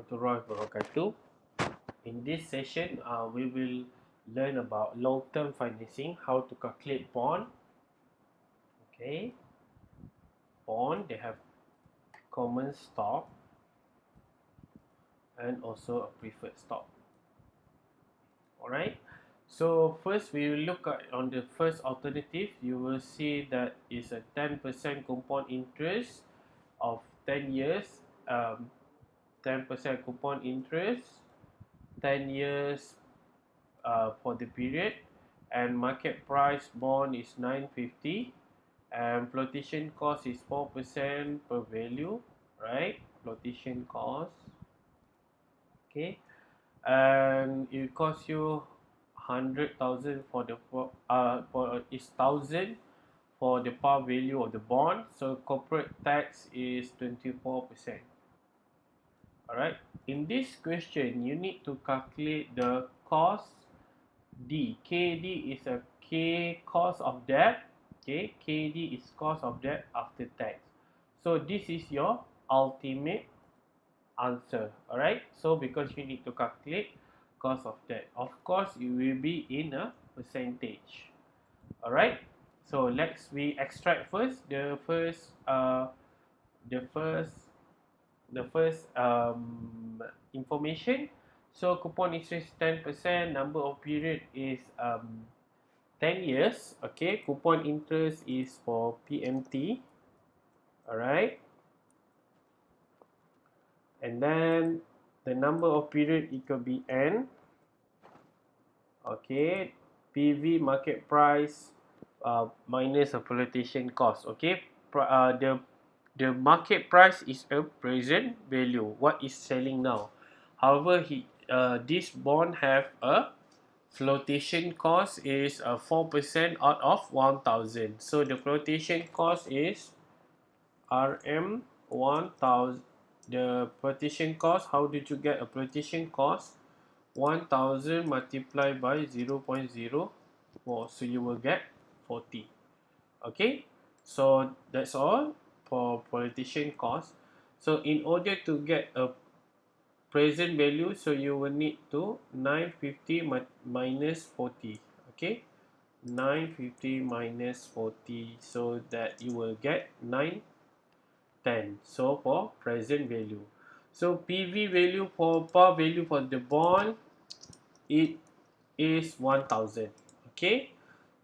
Warahmatullahi wabarakatuh. In this session, we will learn about long-term financing, how to calculate bond. Okay, bond, they have common stock and also a preferred stock. Alright, so first we will look at on the first alternative. You will see that is a 10% compound interest of 10 years, 10% coupon interest, 10 years for the period, and market price bond is 950, and flotation cost is 4% per value, right? Flotation cost, okay, and it costs you 100,000 for the is 1,000 for the par value of the bond. So corporate tax is 24%. Alright, in this question you need to calculate the cost D. KD is a K cost of debt. Okay, KD is cost of debt after tax. So this is your ultimate answer. Alright, so because you need to calculate cost of debt, of course it will be in a percentage. Alright, so we extract first the first information. So coupon interest 10%, number of period is 10 years. Okay, coupon interest is for PMT. Alright, and then the number of period, it could be N. Okay, PV market price minus a flotation cost. Okay, the market price is a present value, what is selling now. However, this bond have a flotation cost is 4% out of 1,000. So the flotation cost is RM 1,000. The flotation cost, how did you get a flotation cost? 1,000 multiplied by 0.04, so you will get 40. Okay, so that's all for flotation cost. So in order to get a present value, so you will need to 950 minus 40. Okay, 950 minus 40, so that you will get 910. So for present value, so PV value for par value for the bond, it is 1,000. Okay,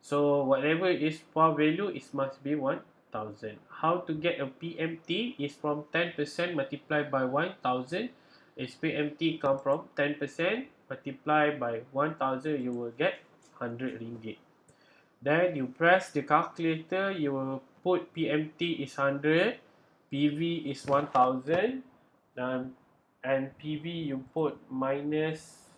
so whatever is par value, it must be 1,000. How to get a PMT is from 10% multiplied by 1,000. Is PMT come from 10% multiplied by 1,000, you will get 100 ringgit. Then you press the calculator, you will put PMT is 100, PV is 1,000, and PV you put minus.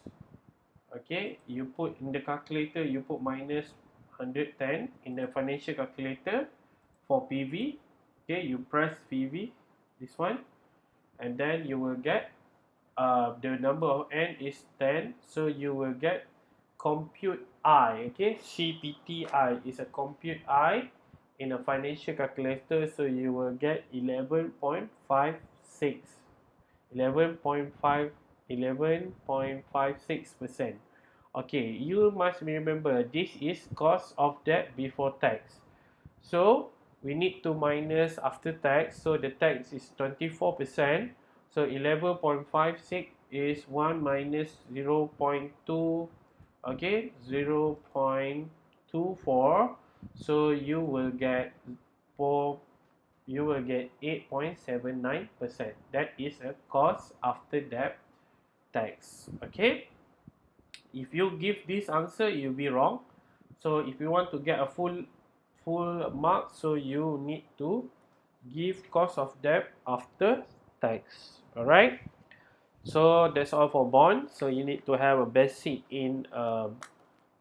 Okay, you put in the calculator, you put minus 110 in the financial calculator for PV. Okay, you press PV, this one, and then you will get the number of N is 10, so you will get compute I. Okay, CPTI is a compute I in a financial calculator, so you will get 11.56. 11.56%. Okay, you must remember this is cost of debt before tax. So we need to minus after tax. So the tax is 24%. So 11.56 is 1 minus 0.2. Okay, 0.24. So you will get 8.79%. That is a cost after debt tax. Okay, if you give this answer, you'll be wrong. So if you want to get a full mark, so you need to give cost of debt after tax. Alright, so that's all for bond. So you need to have a basic in